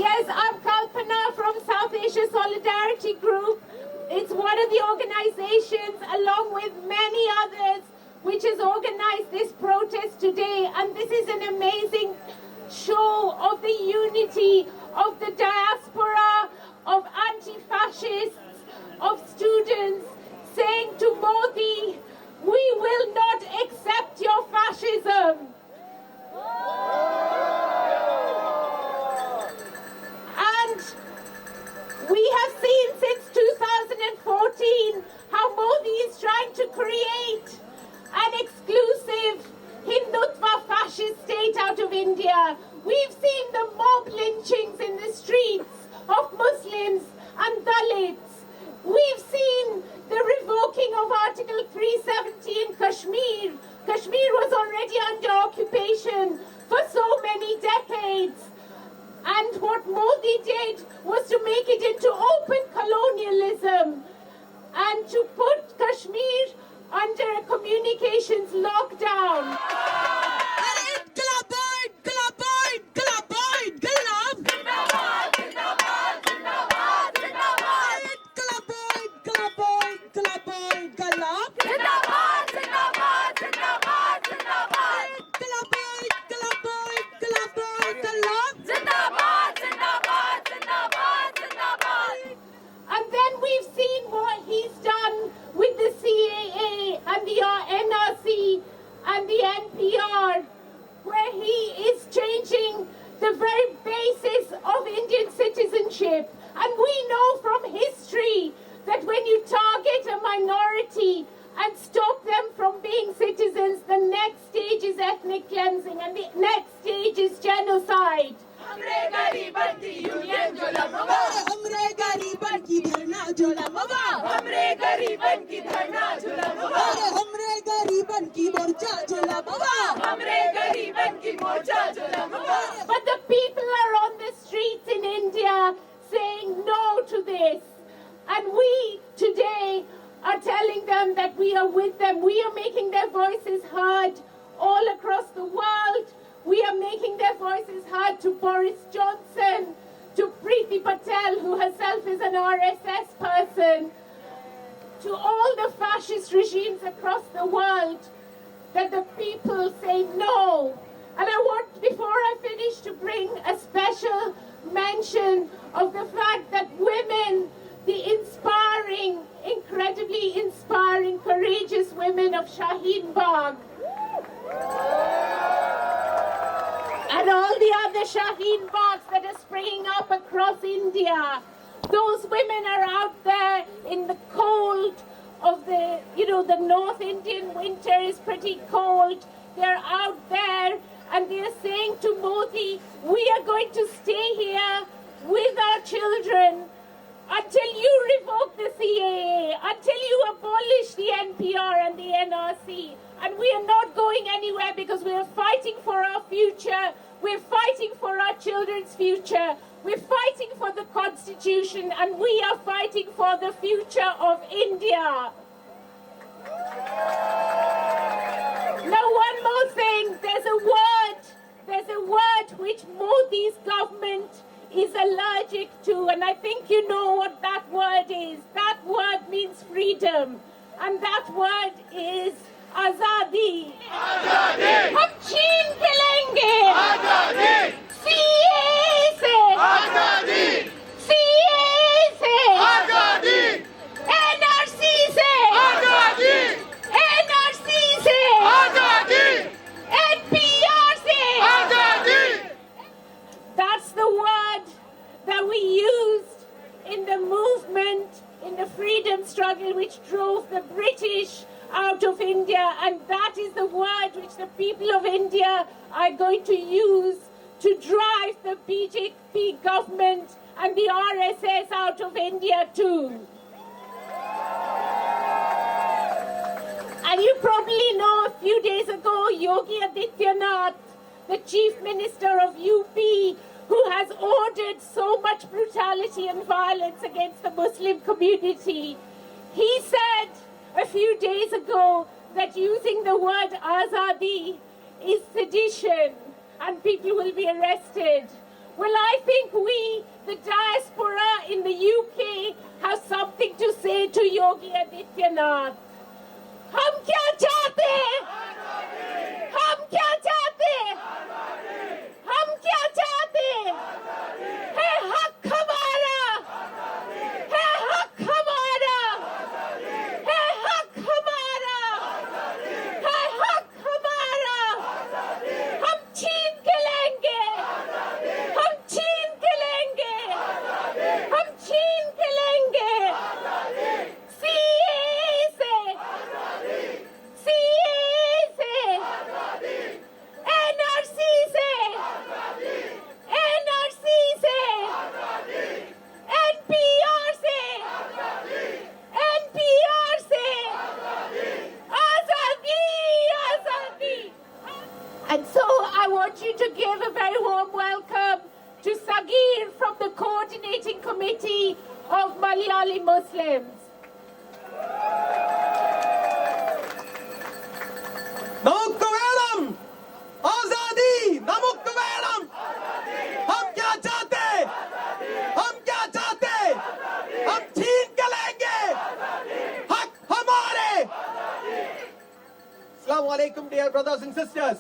Yes, I'm Kalpana from South Asia Solidarity Group. It's one of the organizations, along with many others, which has organized this protest today. And this is an amazing show of the unity of the diaspora, of anti-fascists, of students, saying to Modi, we will not accept your fascism. And we have seen since 2014 how Modi is trying to create an exclusive Hindutva fascist state out of India. We've seen the mob lynchings in the streets of Muslims and Dalits. We've seen the revoking of Article 370 in Kashmir. Kashmir was already under occupation for so many decades. And what Modi did was to make it into open colonialism and to put Kashmir under a communications lockdown. And then we've seen what he's done with the CAA and the NRC and the NPR, where he is changing the very basis of Indian citizenship. And we know from history that when you target a minority and stop them from being citizens, the next stage is ethnic cleansing and the next stage is genocide. हमरे गरीबन की union जो लमवा हमरे गरीबन की धरना जो लमवा हमरे गरीबन की धरना जो लमवा हमरे गरीबन की मोर्चा जो लमवा हमरे गरीबन की मोर्चा जो लमवा. But the people are on the streets in India saying no to this. And we today are telling them that we are with them. We are making their voices heard all across the world. We are making their voices heard to Boris Johnson, to Preeti Patel, who herself is an RSS person, to all the fascist regimes across the world, that the people say no. And I want, before I finish, to bring a special mention of the fact that women, the inspiring, incredibly inspiring, courageous women of Shaheen Bagh, and all the other Shaheen Baghs that are springing up across India. Those women are out there in the cold of the North Indian winter is pretty cold. They're out there and they're saying to Modi, we are going to stay here with our children until you revoke the CAA, until you abolish the NPR and the NRC. And we are not going anywhere because we are fighting for our future. We're fighting for our children's future. We're fighting for the Constitution, and we are fighting for the future of India. Now, one more thing. There's a word which Modi's government is allergic to, and I think you know what that word is. That word means freedom, and that word is आजादी. आजादी हम छीन के लेंगे आजादी CAA से आजादी CAA से आजादी NRC से आजादी NRC से आजादी NPR से आजादी. That's the word that we used in the movement, in the freedom struggle which drove the British out of India, and that is the word which the people of India are going to use to drive the BJP government and the RSS out of India too. And you probably know a few days ago, Yogi Adityanath, the Chief Minister of UP, who has ordered so much brutality and violence against the Muslim community, he said a few days ago that using the word Azadi is sedition and people will be arrested. Well, I think we Adityanath, हम क्या चाहते हैं? हम क्या चाहते हैं? हम क्या चाहते हैं? है हक हमारा, है हक हमारा, है हक हमारा, है हक हमारा। हम छीन के लेंगे, हम छीन के लेंगे, हम छीन के लेंगे। सीए से, सीए से, एनआरसी से, एनआरसी से, एनपीआर से, एनपीआर से, आजादी, आजादी। And so I want you to give a very warm welcome to Sagir from the Coordinating Committee of Malayali Muslims. നമുക്ക് വേണം ആസാദി, നമുക്ക് വേണം. हम क्या चाहते, हम क्या चाहते, हम छीन के लेंगे हक हमारे. Assalamu alaikum, dear brothers and sisters.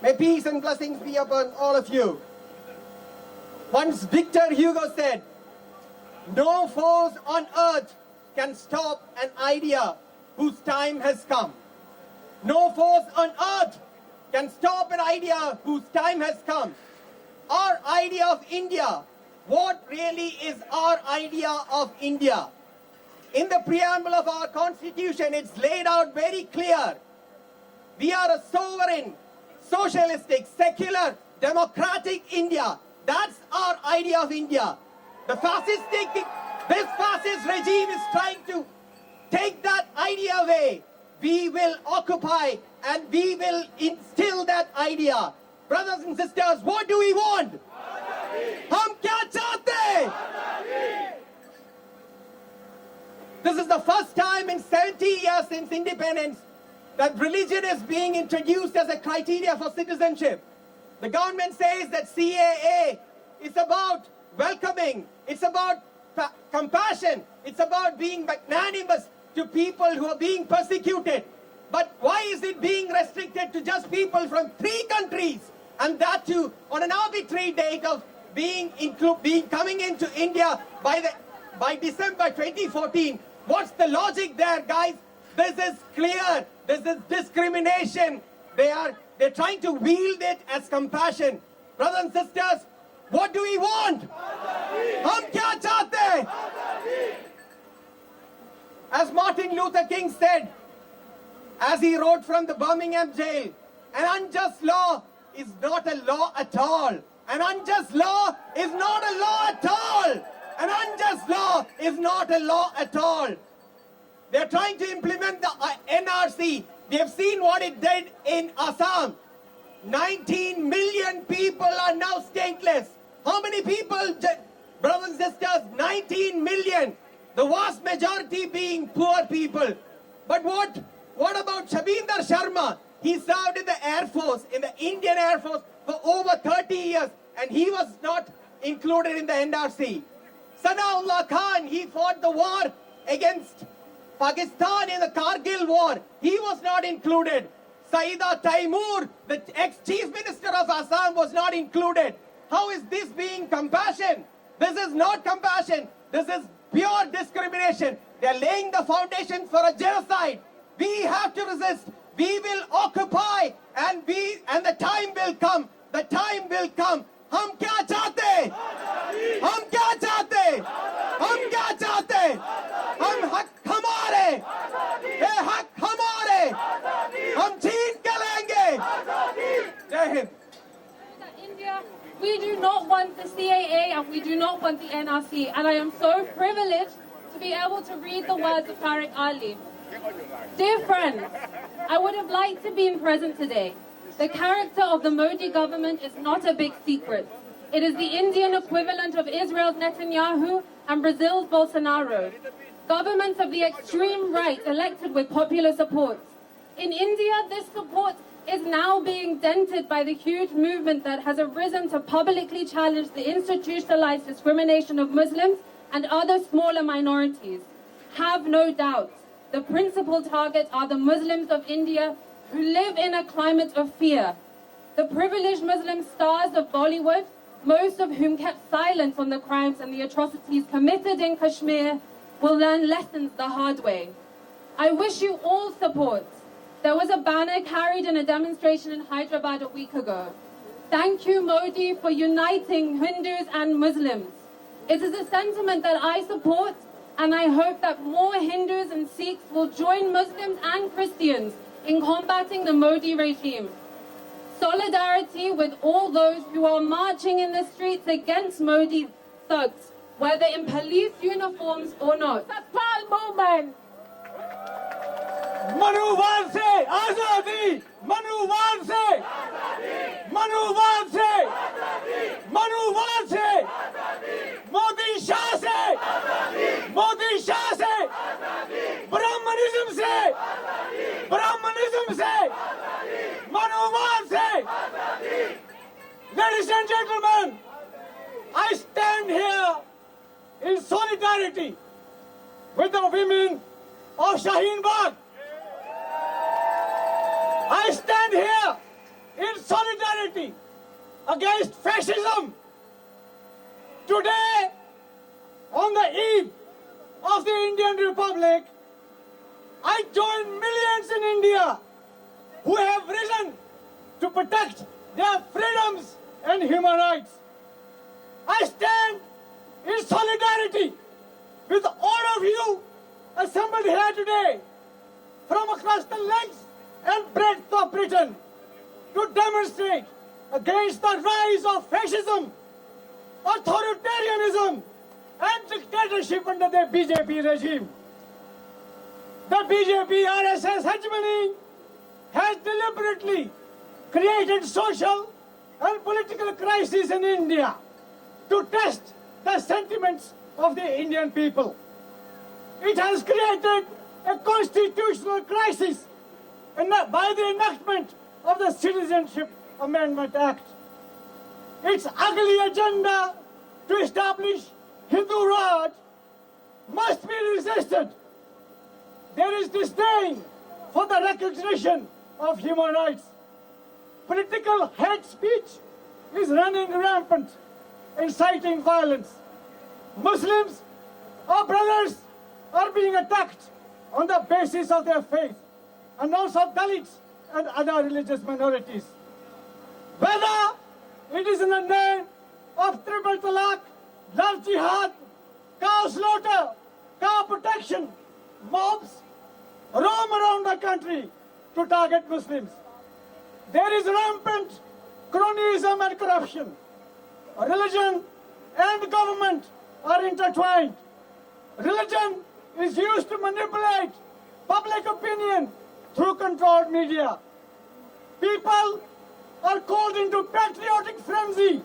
May peace and blessings be upon all of you. Once Victor Hugo said, no force on earth can stop an idea whose time has come. No force on earth can stop an idea whose time has come. Our idea of India, what really is our idea of India? In the preamble of our constitution, it's laid out very clear. We are a sovereign, socialistic, secular, democratic India. That's our idea of India. This fascist regime is trying to take that idea away. We will occupy and we will instill that idea. Brothers and sisters, what do we want? Hum kya chahte? This is the first time in 70 years since independence that religion is being introduced as a criteria for citizenship. The government says that CAA is about welcoming, it's about compassion, it's about being magnanimous to people who are being persecuted. But why is it being restricted to just people from 3 countries? And that too on an arbitrary date of being coming into India by December 2014. What's the logic there, guys? This is clear. This is discrimination. They're trying to wield it as compassion. Brothers and sisters, what do we want? Hum kya chahte? As Martin Luther King said, as he wrote from the Birmingham jail, an unjust law is not a law at all. An unjust law is not a law at all. An unjust law is not a law at all. They're trying to implement the NRC. We have seen what it did in Assam. 19 million people are now stateless. How many people, brothers and sisters? 19 million. The vast majority being poor people. But what about Shabinder Sharma? He served in the Air Force, in the Indian Air Force for over 30 years, and he was not included in the NRC. Sanaullah Khan, he fought the war against Pakistan in the Kargil war. He was not included. Saida Taimur, the ex-chief minister of Assam, was not included. How is this being compassion? This is not compassion. This is pure discrimination. They are laying the foundation for a genocide. We have to resist. We will occupy, and the time will come. The time will come. हम क्या चाहते? हम क्या चाहते? हम क्या चाहते? हम हक हमारे, ये हक हमारे, हम छीन के लेंगे. जय Hind. India, we do not want the CAA and we do not want the NRC, and I am so privileged to be able to read the words of Tariq Ali. Dear friends, I would have liked to be present today. The character of the Modi government is not a big secret. It is the Indian equivalent of Israel's Netanyahu and Brazil's Bolsonaro. Governments of the extreme right elected with popular support. In India, this support is now being dented by the huge movement that has arisen to publicly challenge the institutionalized discrimination of Muslims and other smaller minorities. have no doubt the principal target are the Muslims of India who live in a climate of fear. The privileged Muslim stars of Bollywood, most of whom kept silent on the crimes and the atrocities committed in Kashmir, will learn lessons the hard way. I wish you all support. There was a banner carried in a demonstration in Hyderabad a week ago. Thank you, Modi, for uniting Hindus and Muslims. It is a sentiment that I support, and I hope that more Hindus and Sikhs will join Muslims and Christians in combating the Modi regime. Solidarity with all those who are marching in the streets against Modi thugs, whether in police uniforms or not. Satpal movement. मनुवाद से आजादी, मनुवाद से मनुवाद से मनुवाद से मोदी शाह से मोदी शाह से Brahmanism से मनुवाद से. Ladies and gentlemen, I stand here in solidarity with the women of Shaheen Bagh. I stand here in solidarity against fascism. Today, on the eve of the Indian Republic, I join millions in India who have risen to protect their freedoms and human rights. I stand in solidarity with all of you assembled here today from across the length and breadth of Britain to demonstrate against the rise of fascism, authoritarianism and dictatorship under the BJP regime. The BJP-RSS hegemony has deliberately created social and political crisis in India to test the sentiments of the Indian people. It has created a constitutional crisis by the enactment of the Citizenship Amendment Act. Its ugly agenda to establish Hindu Raj must be resisted. There is disdain for the recognition of human rights. Political hate speech is running rampant, inciting violence. Muslims, our brothers, are being attacked on the basis of their faith, and also Dalits and other religious minorities. Whether it is in the name of triple talaq, love jihad, cow slaughter, cow protection, mobs roam around the country to target Muslims. There is rampant cronyism and corruption. Religion and government are intertwined. Religion is used to manipulate public opinion through controlled media. People are called into patriotic frenzy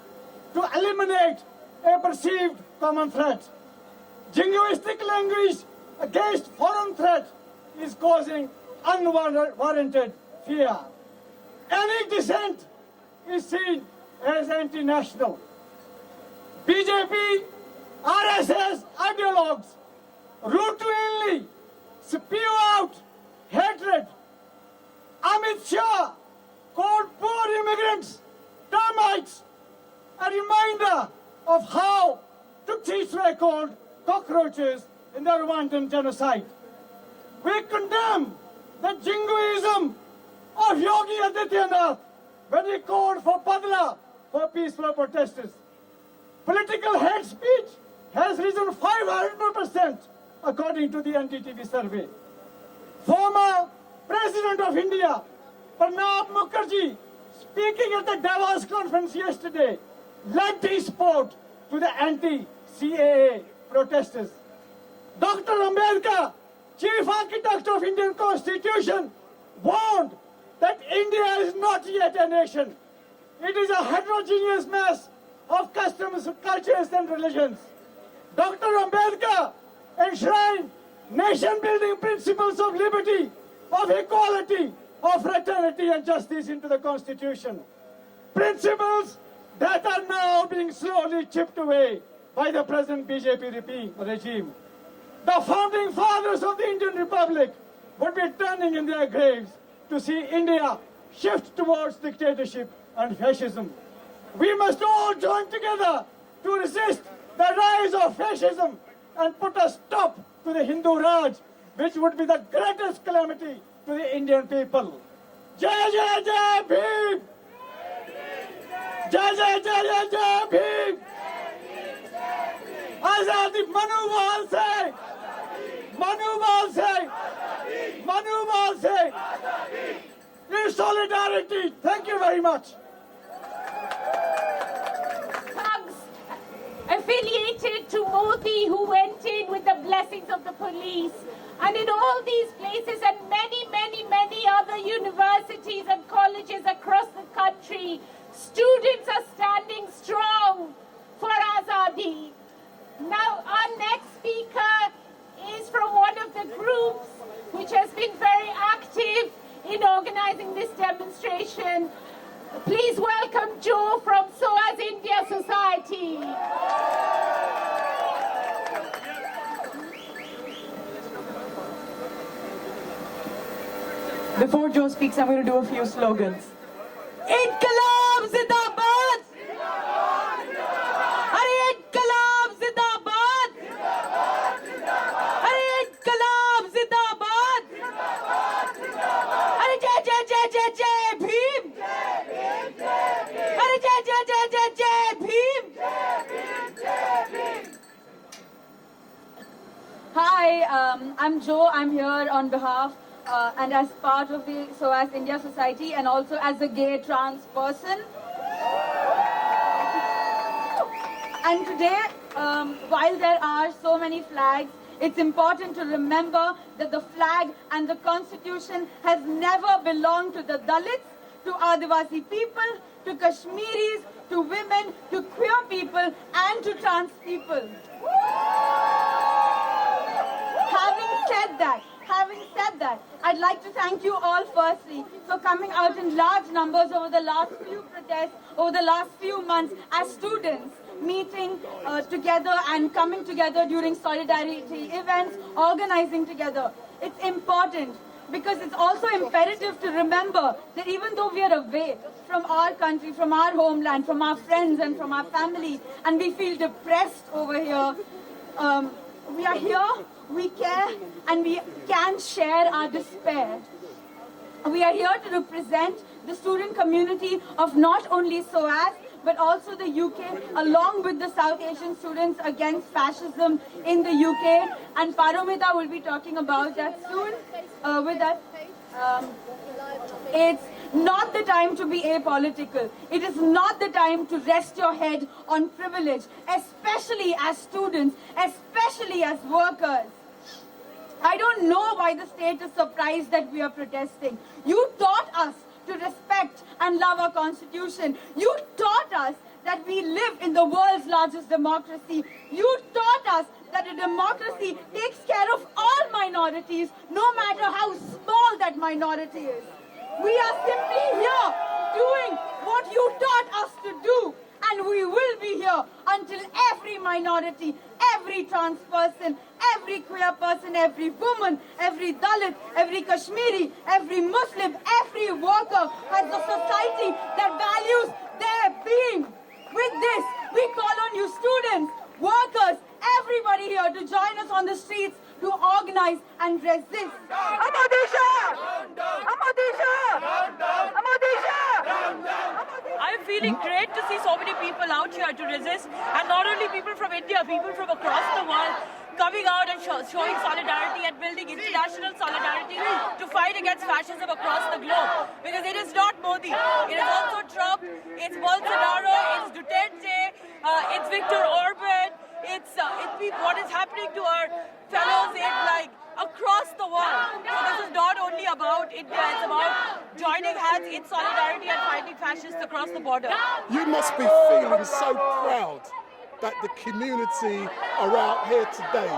to eliminate a perceived common threat. Jingoistic language against foreign threat is causing unwarranted fear. Any dissent is seen as anti-national. BJP, RSS ideologues routinely spew out hatred. Amit Shah called poor immigrants termites, a reminder of how Tutsis were called cockroaches in the Rwandan genocide. We condemn the jingoism of Yogi Adityanath when he called for Badla for peaceful protesters. Political hate speech has risen 500% according to the NDTV survey. Former President of India, Pranab Mukherjee, speaking at the Davos conference yesterday, lent his support to the anti-CAA protesters. Dr. Ambedkar, Chief Architect of Indian Constitution, warned that India is not yet a nation. It is a heterogeneous mess of customs, cultures and religions. Dr. Ambedkar enshrined nation-building principles of liberty, of equality, of fraternity and justice into the Constitution. Principles that are now being slowly chipped away by the present BJP regime. the founding fathers of the Indian Republic would be turning in their graves to see India shift towards dictatorship and fascism. We must all join together to resist the rise of fascism and put a stop to the Hindu Raj, which would be the greatest calamity to the Indian people. Jai Jai Jai Bhim! Jai Jai Jai Jai Jai Bhim! Azadi Manubal Singh! Manubal Singh! Manubal Singh! In solidarity, thank you very much. Thugs affiliated to Modi who went in with the blessings of the police. And in all these places and many, many, many other universities and colleges across the country, students are standing strong for Azadi. Now, our next speaker is from one of the groups which has been very active in organizing this demonstration. Please welcome Joe from SOAS India Society. Before Joe speaks, I'm going to do a few slogans. Inqilab Zindabad! Are Inqilab Zindabad! Are Inqilab Zindabad! Are Jai Jai Jai Jai Jai Bhim! Are Jai Jai Jai Jai Jai Bhim! Hi, I'm Joe. I'm here on behalf and as part of the SOAS India Society and also as a gay trans person. And today, while there are so many flags, it's important to remember that the flag and the constitution has never belonged to the Dalits, to Adivasi people, to Kashmiris, to women, to queer people and to trans people. Having said that, I'd like to thank you all firstly for coming out in large numbers over the last few protests, over the last few months as students, meeting together and coming together during solidarity events, organizing together. It's important because it's also imperative to remember that even though we are away from our country, from our homeland, from our friends and from our family, and we feel depressed over here, we are here, we care, and we can share our despair. We are here to represent the student community of not only SOAS, but also the UK, along with the South Asian students against fascism in the UK. And Paromita will be talking about that soon with us. It's not the time to be apolitical. It is not the time to rest your head on privilege, especially as students, especially as workers. I don't know why the state is surprised that we are protesting. You taught us to respect and love our constitution. You taught us that we live in the world's largest democracy. You taught us that a democracy takes care of all minorities, no matter how small that minority is. We are simply here doing what you taught us to do. And we will be here until every minority, every trans person, every queer person, every woman, every Dalit, every Kashmiri, every Muslim, every worker has a society that values their being. With this, we call on you students, workers, everybody here to join us on the streets to organize and resist. Amadisha! Amadisha! Amadisha! I'm feeling great to see so many people out here to resist, and not only people from India, people from across the world coming out and showing solidarity and building international solidarity to fight against fascism across the globe. Because it is not Modi, it is also Trump, it's Bolsonaro, it's Duterte, it's Viktor Orban, it's what is happening to our fellows in across the world. So this is not only about India, it's about joining hands in solidarity and fighting fascists across the border. You must be feeling so proud that the community are out here today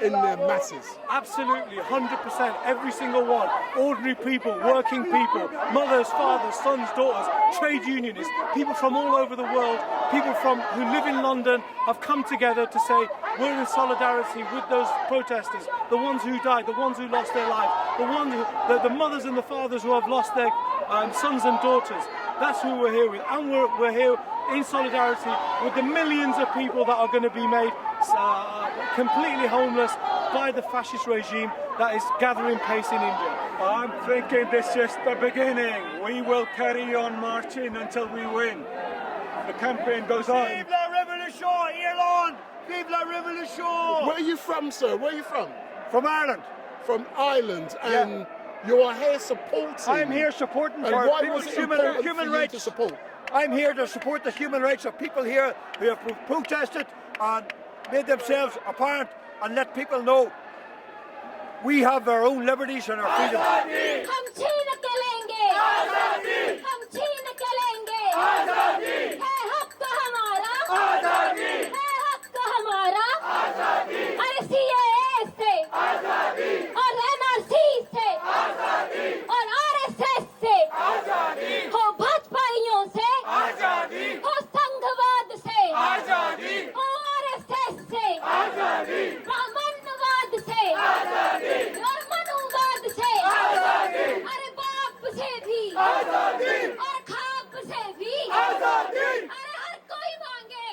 in the masses. Absolutely, 100%, every single one. Ordinary people, working people, mothers, fathers, sons, daughters, trade unionists, people from all over the world, people who live in London have come together to say we're in solidarity with those protesters, the ones who died, the ones who lost their lives, the mothers and the fathers who have lost their sons and daughters. That's who we're here with, and we're here in solidarity with the millions of people that are going to be made completely homeless by the fascist regime that is gathering pace in India. I'm thinking this is just the beginning. We will carry on marching until we win. The campaign goes on. Vive la Révolution, Ireland! Vive la Révolution! Where are you from, sir? Where are you from? From Ireland. From Ireland, and you are here supporting. I'm here supporting and for why people's was it human important for you rights. to support? I'm here to support the human rights of people here who have protested and made themselves apparent and let people know we have our own liberties and our freedom. हम छीन के लेंगे हम छीन के लेंगे है हक हमारा है हक हमारा अरे CAA से और NRC से और RSS से हो भाजपाइयों से हो संघवाद से हो RSS से ब्राह्मणवाद से और मनुवाद से अरे बाप से भी और खाप से भी अरे हर कोई मांगे